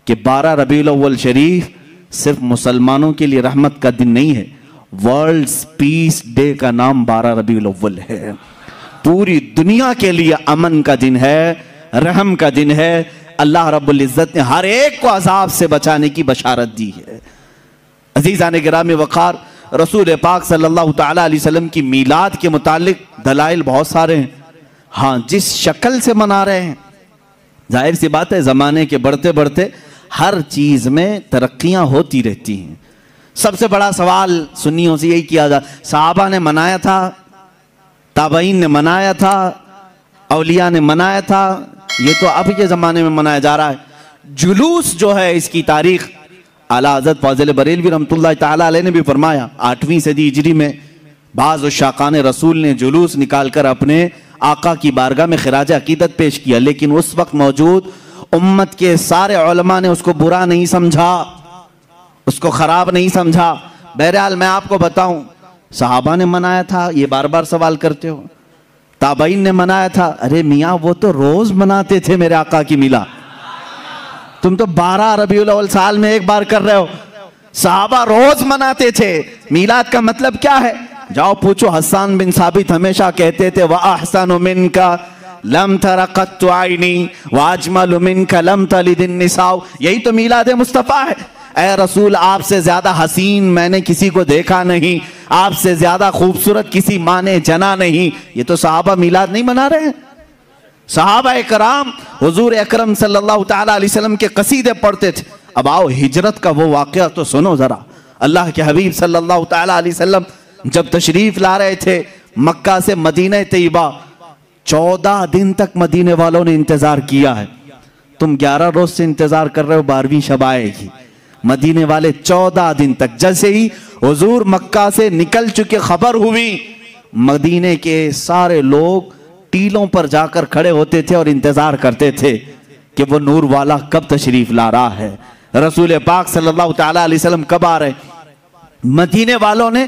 कि 12 रबीउल अव्वल शरीफ सिर्फ मुसलमानों के लिए रहमत का दिन नहीं है, वर्ल्ड पीस डे का नाम 12 रबीउल अव्वल है। पूरी दुनिया के लिए अमन का दिन है, रहम का दिन है। अल्लाह रब्बुल इज्जत ने हर एक को अजाब से बचाने की बशारत दी है। अजीज़ान गिरामी वक़ार, रसूल पाक सल्लल्लाहु तआला अलैहि वसल्लम की मीलाद के मुतालिक दलाइल बहुत सारे हैं। हाँ, जिस शक्ल से मना रहे हैं, जाहिर सी बात है ज़माने के बढ़ते बढ़ते हर चीज़ में तरक्कियाँ होती रहती हैं। सबसे बड़ा सवाल सुन्नियों से यही किया जा, सहाबा ने मनाया था, ताबईन ने मनाया था, औलिया ने मनाया था, ये तो अब के ज़माने में मनाया जा रहा है। जुलूस जो है इसकी तारीख आला हज़रत फ़ाज़िल बरेलवी रहमतुल्लाह ताला अलैह ने भी फरमाया। 8वीं सदी हिजरी में बाज़ उशाकान रसूल ने जुलूस निकाल कर अपने आका की बारगाह में खिराज अकीदत पेश किया, लेकिन उस वक्त मौजूद उम्मत के सारे उलमा ने उसको बुरा नहीं समझा, उसको ख़राब नहीं समझा। बहरहाल मैं आपको बताऊं, सहाबा ने मनाया था, ये बार बार सवाल करते हो। ताबईन ने मनाया था, अरे मियाँ वो तो रोज़ मनाते थे मेरे आका की मिला, तुम तो 12 रबीउल अव्वल साल में एक बार कर रहे हो। सहाबा रोज मनाते थे। मीलाद का मतलब क्या है? जाओ पूछो, हसन बिन साबित हमेशा कहते थे, व अहसनु मिनका लम तरा कत्तु आइनी व अजमलु मिनका लम तलिदिन निसाउ। यही तो मीलाद मुस्तफ़ा है। ऐ रसूल, आपसे ज्यादा हसीन मैंने किसी को देखा नहीं, आपसे ज्यादा खूबसूरत किसी माँ ने जना नहीं। ये तो सहाबा मीलाद नहीं मना रहे हैं। सहाबा कराम हुजूर अकरम सल्लल्लाहु तआला अलैहि वसल्लम के कसीदे पढ़ते थे। अब आओ हिजरत का वो वाक़या तो सुनो जरा। अल्लाह के हबीब सल्लल्लाहु तआला अलैहि वसल्लम जब तशरीफ ला रहे थे मक्का से मदीना तैयबा, 14 दिन तक मदीने वालों ने इंतजार किया है। तुम 11 रोज से इंतजार कर रहे हो, 12वीं शब आएगी। मदीने वाले 14 दिन तक, जैसे ही हुजूर मक्का से निकल चुके खबर हुई, मदीने के सारे लोग टीलों पर जाकर खड़े होते थे और इंतजार करते थे कि वो नूर वाला कब तशरीफ ला रहा है, रसूल पाक सल्लल्लाहु तआला अलैहि वसल्लम कब आ रहे। मदीने वालों ने,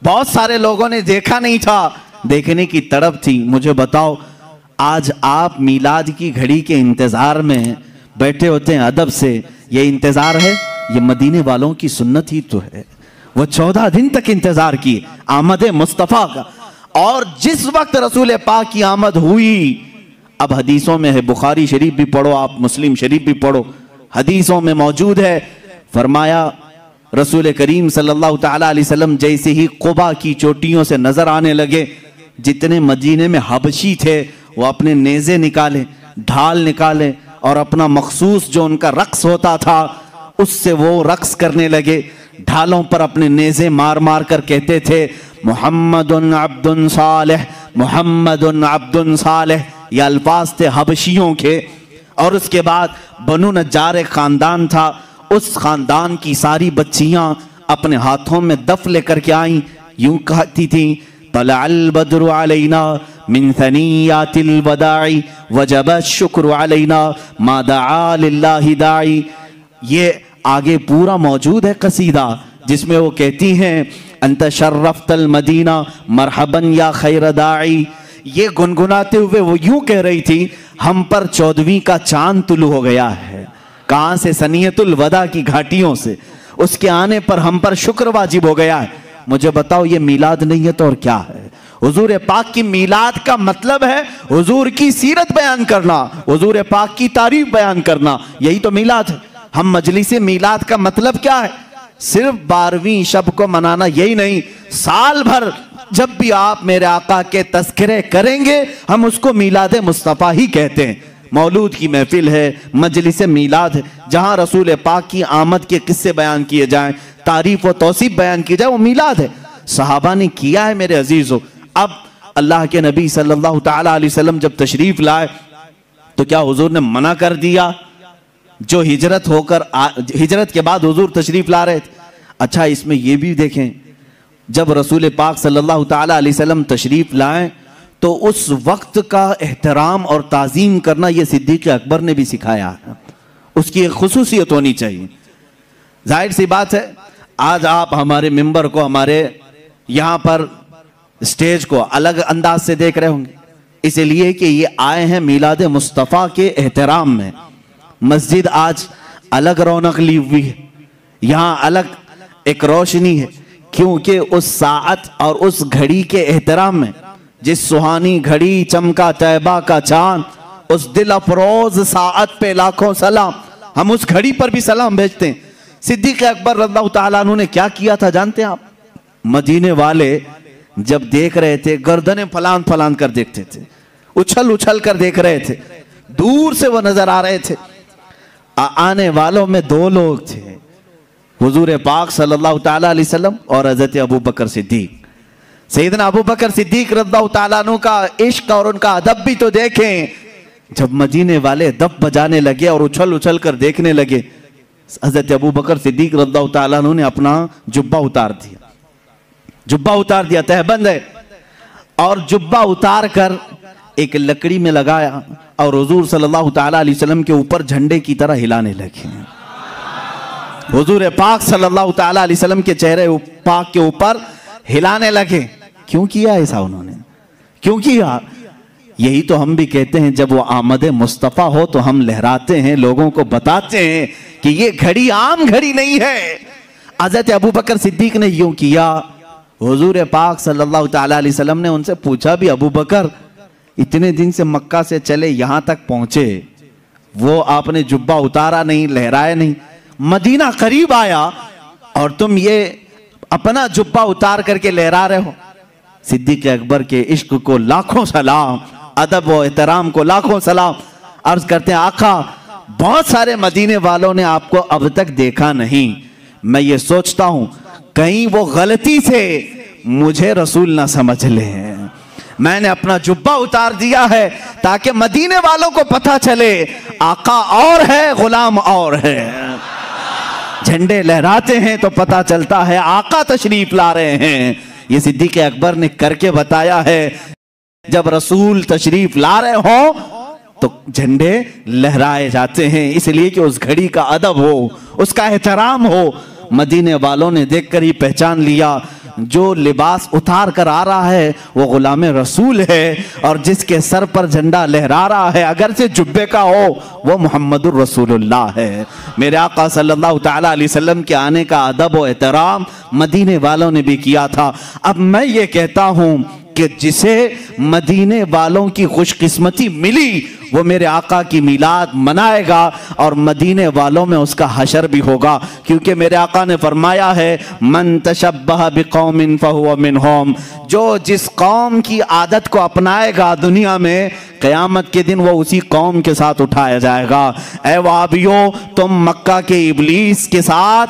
बहुत सारे लोगों ने देखा नहीं था, देखने की तड़प थी। मुझे बताओ, आज आप मीलाद की घड़ी के इंतजार में बैठे होते हैं अदब से, ये इंतजार है? ये मदीने वालों की सुन्नत ही तो है। वो 14 दिन तक इंतजार किए आमद मुस्तफ़ा का। और जिस वक्त रसूल पाक की आमद हुई, अब हदीसों में है, बुखारी शरीफ भी पढ़ो आप, मुस्लिम शरीफ भी पढ़ो, हदीसों में मौजूद है, फरमाया रसूल करीम सल्लल्लाहु तआला अलैहि वसल्लम जैसे ही कुबा की चोटियों से नजर आने लगे, जितने मदीने में हबशी थे वो अपने नेज़े निकाले, ढाल निकाले और अपना मखसूस जो उनका रक्स होता था उससे वो रक्स करने लगे। ढालों पर अपने नेज़े मार मार कर कहते थे, मुहम्मदुन अब्दुन सालेह, मुहम्मदुन अब्दुन सालेह। ये अल्फाज थे हबशियों के। और उसके बाद बनु नज्जार एक खानदान था, उस खानदान की सारी बच्चियां अपने हाथों में दफ लेकर के आई, यूं कहती थी, तलअल बद्रु अलैना मिन सनियातिल वदाई वजब शुक्र अलैना मा दआ लिल्लाहि दाई। ये आगे पूरा मौजूद है कसीदा, जिसमें वो कहती हैं, अंत शर्रफ्तल मदीना मरहबन या खैर दाई। ये गुनगुनाते हुए वो यूं कह रही थी, हम पर 14वीं का चांद तुलू हो गया है। कहां से? सनियतुल वदा की घाटियों से। उसके आने पर हम पर शुक्र वाजिब हो गया है। मुझे बताओ, ये मीलाद नहीं है तो और क्या है? हुजूर पाक की मीलाद का मतलब है हुजूर की सीरत बयान करना, हुजूर पाक की तारीफ बयान करना, यही तो मीलाद है। हम मजलिस मीलाद का मतलब क्या है? सिर्फ 12वीं शब को मनाना, यही नहीं, साल भर जब भी आप मेरे आका के तज़किरे करेंगे हम उसको मीलाद मुस्तफ़ा ही कहते हैं। मौलूद की महफिल है, मजलिस मीलाद है, जहां रसूल पाक की आमद के किस्से बयान किए जाएं, तारीफ व तौसीफ बयान की जाए, वो मीलाद है। सहाबा ने किया है मेरे अजीजों। अब अल्लाह के नबी सल्लल्लाहु तआला अलैहि वसल्लम जब तशरीफ लाए तो क्या हुजूर ने मना कर दिया? जो हिजरत के बाद हुजूर तशरीफ ला रहे थे। अच्छा, इसमें यह भी देखें, जब रसूल पाक सल्लल्लाहु तआला अलैहि वसल्लम तशरीफ लाएं तो उस वक्त का एहतराम और ताज़ीम करना यह सिद्दीक़ अकबर ने भी सिखाया है। उसकी एक खुसूसियत होनी चाहिए। जाहिर सी बात है, आज आप हमारे मिंबर को, हमारे यहाँ पर स्टेज को अलग अंदाज से देख रहे होंगे, इसलिए कि ये आए हैं मीलाद मुस्तफ़ा के एहतराम में। मस्जिद आज अलग रौनक ली हुई है, यहाँ अलग एक रोशनी है, क्योंकि उस साअत और उस घड़ी के एहतराम में, जिस सुहानी घड़ी चमका तैबा का चांद, उस दिल अफरोज साअत पे लाखों सलाम। हम उस घड़ी पर भी सलाम भेजते हैं। सिद्दीक़ अकबर रज़ियल्लाहु ताला अन्हु ने क्या किया था जानते हैं आप? मदीने वाले जब देख रहे थे, गर्दनें फलान फलान कर देखते थे, उछल उछल कर देख रहे थे, दूर से वो नजर आ रहे थे। आने वालों में दो लोग थे, हुजूर पाक सल्लल्लाहु ताला अलैहि वसल्लम और हज़रत अबू बकर सिद्दीक। सैयदना अबू बकर सिद्दीक रज़ियल्लाहु ताला अन्हु का इश्क और उनका अदब भी तो देखें। जब मदीने वाले दब बजाने लगे और उछल उछल कर देखने लगे, हज़रत अबू बकर सिद्दीक रज़ियल्लाहु ताला अन्हु ने अपना जुब्बा उतार दिया, जुब्बा उतार दिया, तहबंद है, और जुब्बा उतार कर एक लकड़ी में लगाया और हुजूर सल्लल्लाहु ताला अलैहि वसल्लम के ऊपर झंडे की तरह हिलाने लगे। हुजूर पाक सल्लल्लाहु ताला अलैहि वसल्लम के चेहरे पाक के ऊपर हिलाने लगे। क्यों किया ऐसा उन्होंने? क्यों किया? यही तो हम भी कहते हैं, जब वो आमद मुस्तफ़ा हो तो हम लहराते हैं, लोगों को बताते हैं कि ये घड़ी आम घड़ी नहीं है। हज़रत अबू बकर सिद्दीक ने यूं किया। हुजूर पाक सल्लल्लाहु ताला अलैहि वसल्लम ने उनसे पूछा भी, अबू बकर इतने दिन से मक्का से चले यहां तक पहुंचे, वो आपने जुब्बा उतारा नहीं, लहराया नहीं, मदीना करीब आया और तुम ये अपना जुब्बा उतार करके लहरा रहे हो। सिद्दीक़ अकबर के इश्क को लाखों सलाम, अदब व एहतराम को लाखों सलाम। अर्ज करते हैं, आका बहुत सारे मदीने वालों ने आपको अब तक देखा नहीं, मैं ये सोचता हूं कहीं वो गलती से मुझे रसूल ना समझ लें। मैंने अपना जुब्बा उतार दिया है ताकि मदीने वालों को पता चले आका और है, गुलाम और है। झंडे लहराते हैं तो पता चलता है आका तशरीफ ला रहे हैं। ये सिद्दीक़ अकबर ने करके बताया है। जब रसूल तशरीफ ला रहे हो तो झंडे लहराए जाते हैं, इसलिए कि उस घड़ी का अदब हो, उसका एहतराम हो। मदीने वालों ने देखकर ही पहचान लिया, जो लिबास उतार कर आ रहा है वो गुलाम रसूल है, और जिसके सर पर झंडा लहरा रहा है अगर से जुब्बे का हो वो मुहम्मदुर रसूलुल्लाह है। मेरे आका सल्लल्लाहु ताला अलैहि वसल्लम के आने का अदब और एहतराम मदीने वालों ने भी किया था। अब मैं ये कहता हूँ कि जिसे मदीने वालों की खुशकिस्मती मिली वो मेरे आका की मिलाद मनाएगा और मदीने वालों में उसका हशर भी होगा, क्योंकि मेरे आका ने फरमाया है, मन तशब्बह बिकौमिन फहुव मिनहुम, जो जिस कौम की आदत को अपनाएगा दुनिया में, क़यामत के दिन वो उसी कौम के साथ उठाया जाएगा। ऐ वाबियो, तुम मक्का के इब्लीस के साथ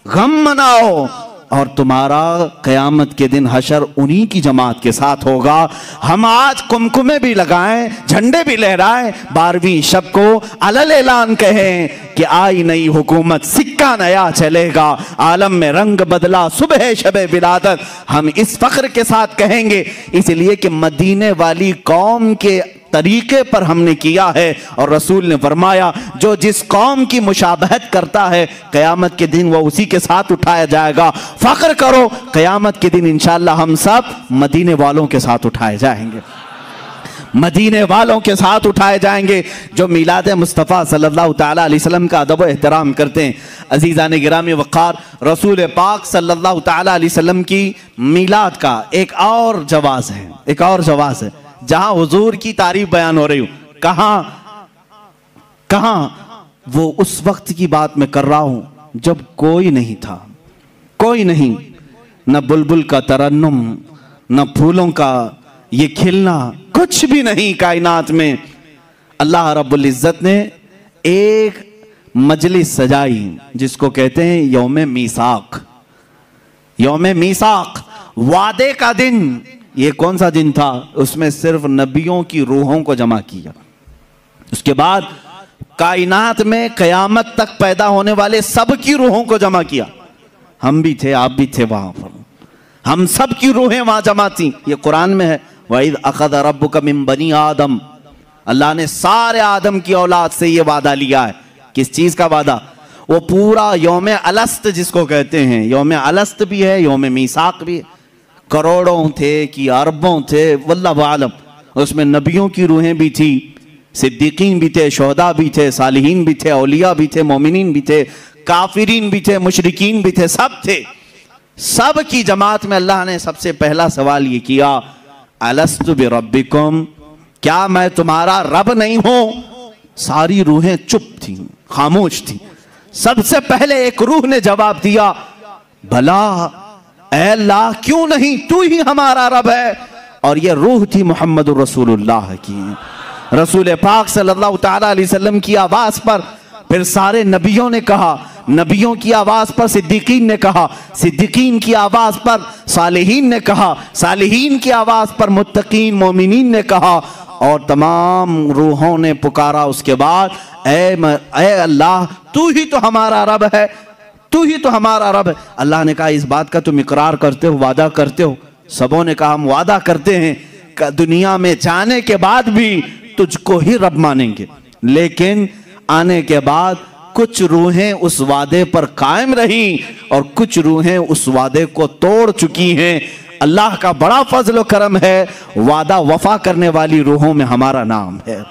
गम मनाओ और तुम्हारा क़यामत के दिन हशर उन्हीं की जमात के साथ होगा। हम आज कुमकुमे भी लगाएं, झंडे भी लहराएं, 12वीं शब को अलल ऐलान कहें कि आई नई हुकूमत, सिक्का नया चलेगा, आलम में रंग बदला, सुबह शबे विलादत, हम इस फख्र के साथ कहेंगे। इसलिए कि मदीने वाली कौम के तरीके पर हमने किया है, और रसूल ने फरमाया जो जिस कौम की मुशाबहत करता है क़यामत के दिन वो उसी के साथ उठाया जाएगा। फख्र करो, क़यामत के दिन इंशाअल्लाह हम सब मदीने वालों के साथ उठाए जाएंगे, मदीने वालों के साथ उठाए जाएंगे जो मिलाद मुस्तफ़ा सल्लल्लाहु ताला अलैहि वसल्लम का अदब व एहतराम करते हैं। अज़ीज़ान गिरामी वक़ार, रसूल पाक सल्लल्लाहु ताला अलैहि वसल्लम की मिलाद का एक और जवाज़ है, एक और जवाज़ है। जहां हुजूर की तारीफ बयान हो रही हूं, कहां वो उस वक्त की बात मैं कर रहा हूं जब कोई नहीं था, कोई नहीं, न बुलबुल का तरन्नुम, न फूलों का ये खिलना, कुछ भी नहीं कायनात में। अल्लाह रब्बुल इज्जत ने एक मजलिस सजाई जिसको कहते हैं यौमे मीसाक। यौमे मीसाक, वादे का दिन। ये कौन सा दिन था? उसमें सिर्फ नबियों की रूहों को जमा किया। उसके बाद कायनात में क़यामत तक पैदा होने वाले सब की रूहों को जमा किया। हम भी थे, आप भी थे वहां पर, हम सब की रूहें वहां जमा थी। ये कुरान में है, वइज़ अख़ज़ रब्बुका मिन बनी आदम, अल्लाह ने सारे आदम की औलाद से ये वादा लिया है। किस चीज का वादा? वो पूरा यौम अलस्त जिसको कहते हैं, यौम अलस्त भी है, यौम मीसाक भी है। करोड़ों थे कि अरबों थे, वल्लाहु आलम। उसमें नबियों की रूहें भी थी, सिद्दीकीन भी थे, शोहदा भी थे, सालिहीन भी थे, औलिया भी थे, मोमिनीन भी थे, काफिरीन भी थे, मुशरिकीन भी थे, सब थे। सब की जमात में अल्लाह ने सबसे पहला सवाल ये किया, अलस्तु बिरब्बिकुम, क्या मैं तुम्हारा रब नहीं हूं? सारी रूहें चुप थी, खामोश थी। सबसे पहले एक रूह ने जवाब दिया, भला ऐ अल्लाह, क्यों नहीं, तू ही हमारा रब है। और ये रूह थी मोहम्मद रसूलुल्लाह की। रसूल पाक सल्लल्लाहु तआला अलैहि वसल्लम की आवाज पर फिर सारे नबियों ने कहा, नबियों की आवाज पर सिद्दीकीन ने कहा, सिद्दीकीन की आवाज पर सालिहीन ने कहा, सालिहीन की आवाज पर मुत्तकीन मोमिनीन ने कहा, और तमाम रूहों ने पुकारा उसके बाद, ऐ अल्लाह, तू ही तो हमारा रब है, तू ही तो हमारा रब है। अल्लाह ने कहा, इस बात का तुम इकरार करते हो, वादा करते हो? सबों ने कहा, हम वादा करते हैं, दुनिया में जाने के बाद भी तुझको ही रब मानेंगे। लेकिन आने के बाद कुछ रूहें उस वादे पर कायम रही और कुछ रूहें उस वादे को तोड़ चुकी हैं। अल्लाह का बड़ा फजल व करम है, वादा वफा करने वाली रूहों में हमारा नाम है।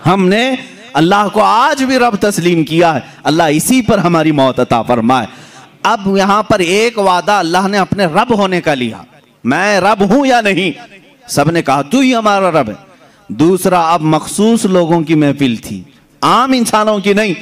हमने अल्लाह को आज भी रब तस्लीम किया है। अल्लाह इसी पर हमारी मौत अता फरमाए। अब यहां पर एक वादा अल्लाह ने अपने रब होने का लिया, मैं रब हूं या नहीं? सबने कहा तू ही हमारा रब है। दूसरा, अब मखसूस लोगों की महफिल थी, आम इंसानों की नहीं।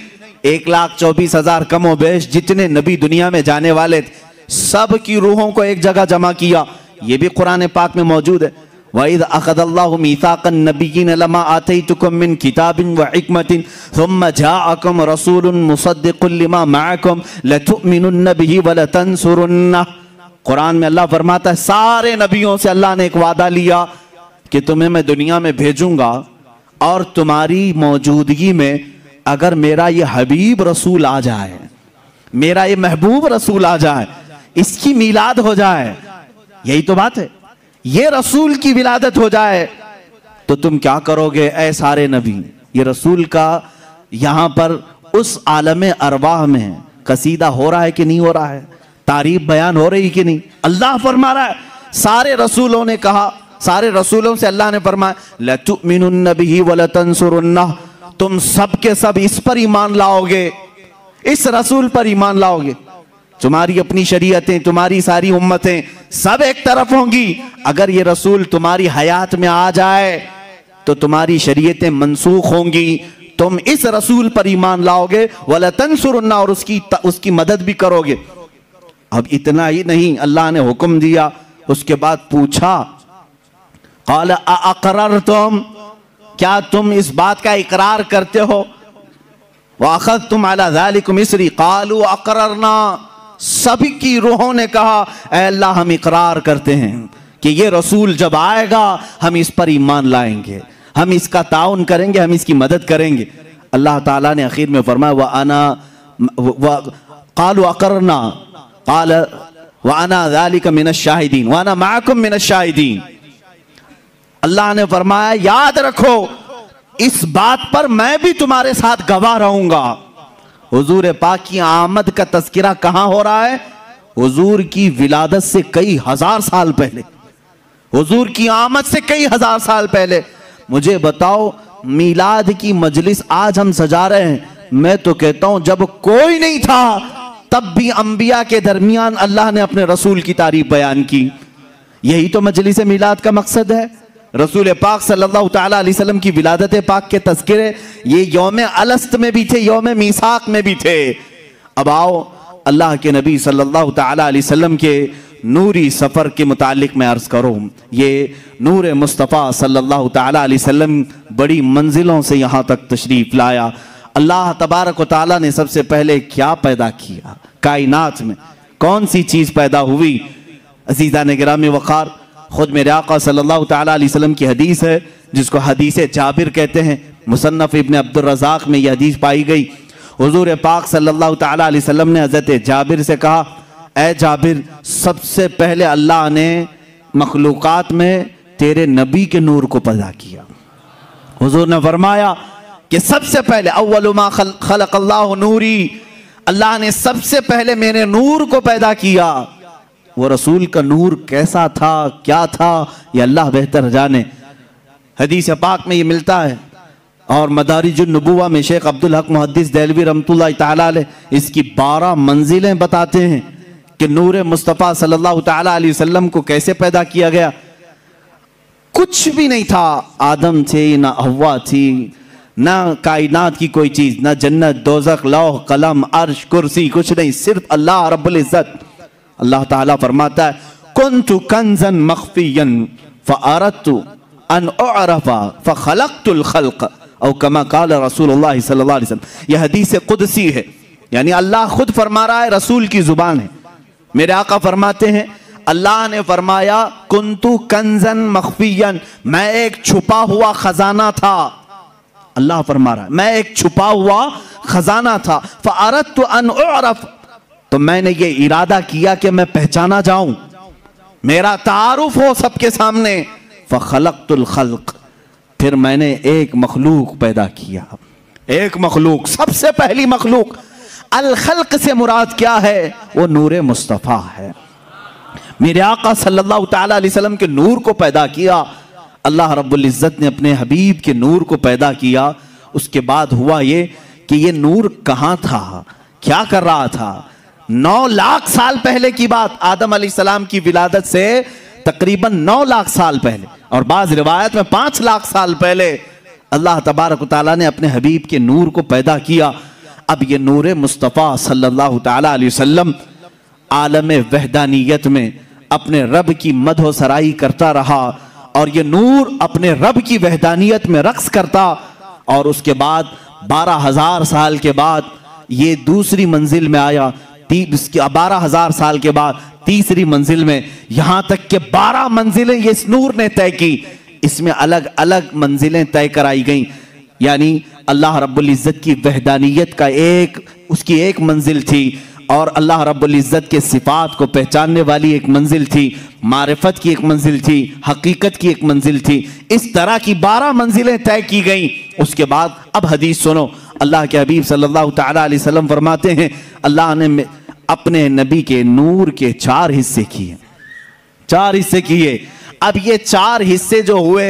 1,24,000 कमो बेश जितने नबी दुनिया में जाने वाले थे, सब की रूहों को एक जगह जमा किया। यह भी कुरान पाक में मौजूद है। वइज़ अख़ज़ल्लाहु मीसाक़न नबिय्यीन लमा आतैतुकुम मिन किताबिन व हिकमतिन सुम्मा जाअकुम रसूलुन मुसद्दिक़ुन लिमा मअकुम लतुमिनुन्न बिही व लतंसुरुन्नह। कुरान में अल्लाह फरमाता है, सारे नबियों से अल्लाह ने एक वादा लिया कि तुम्हें मैं दुनिया में भेजूंगा और तुम्हारी मौजूदगी में अगर मेरा ये हबीब रसूल आ जाए, मेरा ये महबूब रसूल आ जाए, इसकी मिलाद हो जाए, यही तो बात है, ये रसूल की विलादत हो जाए, तो तुम क्या करोगे ऐ सारे नबी? ये रसूल का यहां पर उस आलम अरवाह में कसीदा हो रहा है कि नहीं हो रहा है? तारीफ बयान हो रही कि नहीं? अल्लाह फरमा रहा है, सारे रसूलों ने कहा, सारे रसूलों से अल्लाह ने फरमाया, लतुमिनुन्न बिही व लतंसुरुन्नह, तुम सब के सब इस पर ईमान लाओगे, इस रसूल पर ईमान लाओगे। तुम्हारी अपनी शरीयतें, तुम्हारी सारी उम्मतें सब एक तरफ होंगी। अगर ये रसूल तुम्हारी हयात में आ जाए तो तुम्हारी शरीयतें मनसूख होंगी। तुम इस रसूल पर ईमान लाओगे, वला तंसुरुन्ना, और उसकी मदद भी करोगे। अब इतना ही नहीं, अल्लाह ने हुक्म दिया, उसके बाद पूछा, क़ाल अअक़ररतुम, क्या तुम इस बात का इकरार करते हो? व अख़ज़्तुम अला ज़ालिकुम इसरी, क़ालू अक़ररना। सभी की रूहों ने कहा, ऐ अल्लाह, हम इकरार करते हैं कि ये रसूल जब आएगा हम इस पर ईमान लाएंगे, हम इसका ताउन करेंगे, हम इसकी मदद करेंगे। अल्लाह ताला ने आखिर में फरमाया, क़ालू अक़ररना क़ाल व अना ज़ालिका मिनश शाहिदीन व अना मअकुम मिनश शाहिदीन। अल्लाह ने फरमाया, याद रखो, इस बात पर मैं भी तुम्हारे साथ गवाह रहूंगा। हुजूर पाक की आमद का तज़किरा कहां हो रहा है? हुजूर की विलादत से कई हजार साल पहले, हुजूर की आमद से कई हजार साल पहले। मुझे बताओ, मिलाद की मजलिस आज हम सजा रहे हैं, मैं तो कहता हूं जब कोई नहीं था तब भी अंबिया के दरमियान अल्लाह ने अपने रसूल की तारीफ बयान की। यही तो मजलिस मिलाद का मकसद है। रसूल पाक सल्लल्लाहु तआला अलैहि वसल्लम की विलादत पाक के तज़किरे ये यौम अलस्त में भी थे, यौम मीसाक में भी थे। अब आओ अल्लाह के नबी सल्लल्लाहु तआला अलैहि वसल्लम के नूरी सफ़र के मुतालिक मैं अर्ज़ करूँ। ये नूर मुस्तफ़ा सल्लल्लाहु तआला अलैहि वसल्लम बड़ी मंजिलों से यहाँ तक तशरीफ़ लाया। अल्लाह तबारक व तआला ने सबसे पहले क्या पैदा किया? कायनात में कौन सी चीज़ पैदा हुई? अज़ीज़ान गिरामी वक़ार, खुद मेरे आका सल्लल्लाहु तआला अलैहि वसल्लम की हदीस है, जिसको हदीस जाबिर कहते हैं। मुसन्नफ़ इब्न अब्दुर रज़ाक़ में यह हदीस पाई गई। हुज़ूर पाक सल्लल्लाहु तआला अलैहि वसल्लम ने हज़रत जाबिर से कहा, ऐ जाबिर, सबसे पहले अल्लाह ने मखलूक़ात में तेरे नबी के नूर को पैदा किया। हुज़ूर ने फरमाया कि सबसे पहले अव्वलु मा खलक़ल्लाहु नूरी, अल्लाह ने सबसे पहले मेरे नूर को पैदा किया। वो रसूल का नूर कैसा था, क्या था, ये अल्लाह बेहतर जाने। हदीस पाक में ये मिलता है, और मदारिजुन नबुवा में शेख अब्दुल हक मुहद्दिस देलवी रहमतुल्लाह तआला अलैह इसकी 12 मंजिलें बताते हैं कि नूर मुस्तफ़ा सल्लल्लाहु तआला अलैहि वसल्लम को कैसे पैदा किया गया। कुछ भी नहीं था, आदम थे ना हव्वा थी, ना कायनात की कोई चीज, ना जन्नत दोज़ख लौह कलम अर्श कुर्सी, कुछ नहीं, सिर्फ अल्लाह रब्बुल इज्जत। अल्लाह ताला फरमाता है कुन्तु कंज़न मख्फियन फ़अरदतु अन उअरफ़ा फ़ख़लक़तुल ख़ल्क़ औ कमा क़ाल रसूलुल्लाह सल्लल्लाहु अलैहि वसल्लम। यह हदीस कुदसी है, यानी अल्लाह खुद फरमा रहा है, रसूल की जुबान है। मेरे आका फरमाते हैं अल्लाह ने फरमाया कुन्तु कंज़न मख्फियन, मैं एक छुपा हुआ खजाना था। अल्लाह फरमा रहा है मैं एक छुपा हुआ खजाना था। फ़अरदतु अन उअरफ़, तो मैंने ये इरादा किया कि मैं पहचाना जाऊं, मेरा तारुफ हो सबके सामने। फ़ख़लक़तुल ख़ल्क़, फिर मैंने एक मखलूक पैदा किया। एक मखलूक, सबसे पहली मखलूक। अल खल्क से मुराद क्या है? वो नूर मुस्तफ़ा है। मेरे आका सल्लल्लाहु तआला अलैहि वसल्लम के नूर को पैदा किया। अल्लाह रब्बुल इज़्ज़त ने अपने हबीब के नूर को पैदा किया। उसके बाद हुआ ये कि ये नूर कहाँ था, क्या कर रहा था। 9 लाख साल पहले की बात, आदम अलैहिस्सलाम की विलादत से तकरीबन 9 लाख साल पहले, और बाज़ रिवायत में 5 लाख साल पहले अल्लाह तबारक व तआला ने अपने हबीब के नूर को पैदा किया। अब ये नूर मुस्तफ़ा सल्लल्लाहु तआला अलैहि वसल्लम आलम वहदानियत में अपने रब की मदह सराई करता रहा, और ये नूर अपने रब की वहदानियत में रक्स करता। और उसके बाद 12,000 साल के बाद ये दूसरी मंजिल में आया। 12,000 साल के बाद तीसरी मंजिल में, यहां तक कि 12 मंजिलें ये इस नूर ने तय की। इसमें अलग अलग मंजिलें तय कराई गई, यानी अल्लाह रब्बुल इज़्ज़त की वहदानियत का उसकी एक मंजिल थी, और अल्लाह रब्बुल इज़्ज़त के सिफात को पहचानने वाली एक मंजिल थी, मारिफत की एक मंजिल थी, हकीकत की एक मंजिल थी। इस तरह की 12 मंजिलें तय की गई। उसके बाद अब हदीस सुनो, अल्लाह के हबीब सल्लल्लाहु तआला अलैहि वसल्लम फरमाते हैं अल्लाह ने अपने नबी के नूर के 4 हिस्से किए। 4 हिस्से किए। अब ये 4 हिस्से जो हुए,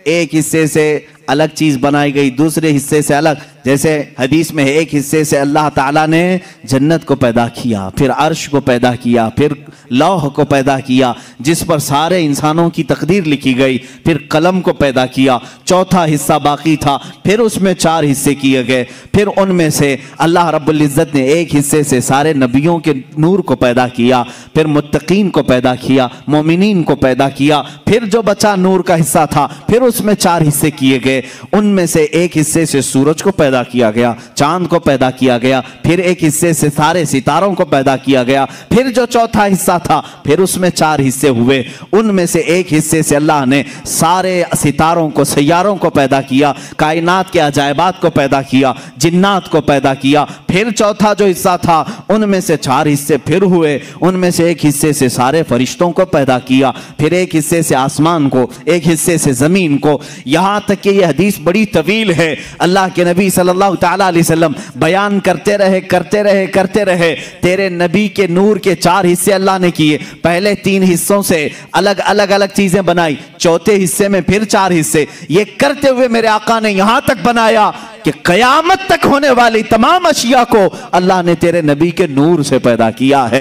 एक हिस्से से अलग चीज बनाई गई, दूसरे हिस्से से अलग। जैसे हदीस में है, एक हिस्से से अल्लाह ताला ने जन्नत को पैदा किया, फिर अर्श को पैदा किया, फिर लौह को पैदा किया जिस पर सारे इंसानों की तकदीर लिखी गई, फिर कलम को पैदा किया, चौथा हिस्सा बाकी था, फिर उसमें 4 हिस्से किए गए। फिर उनमें से अल्लाह रब्बुल इज़्ज़त ने एक हिस्से से सारे नबियों के नूर को पैदा किया, फिर मुत्तकीन को पैदा किया, मोमिनीन को पैदा किया, फिर जो बचा नूर का हिस्सा था फिर उसमें 4 हिस्से किए गए। उनमें से एक हिस्से से सूरज को पैदा किया गया, चांद को पैदा किया गया, फिर एक हिस्से से सारे सितारों को पैदा किया गया, फिर जो चौथा हिस्सा था फिर उसमें 4 हिस्से हुए। उनमें से एक हिस्से से अल्लाह ने सारे सितारों को, सैयारों को पैदा किया, कायनात के अजायबात को पैदा किया, जिन्नात को पैदा किया। फिर चौथा जो हिस्सा था उनमें से 4 हिस्से फिर हुए। उनमें से एक हिस्से से सारे फरिश्तों को पैदा किया, फिर एक हिस्से से आसमान को, एक हिस्से से जमीन को। यहां तक कि यह हदीस बड़ी तवील है। अल्लाह के नबी सल्लल्लाहु तआला अलैहि वसल्लम बयान करते रहे तेरे नबी के नूर के 4 हिस्से अल्लाह ने किए। पहले 3 हिस्सों से अलग अलग चीजें बनाई, चौथे हिस्से में फिर 4 हिस्से। ये करते हुए मेरे आका ने यहां तक बनाया कि कयामत तक होने वाली तमाम अशिया को अल्लाह ने तेरे नबी के नूर से पैदा किया है।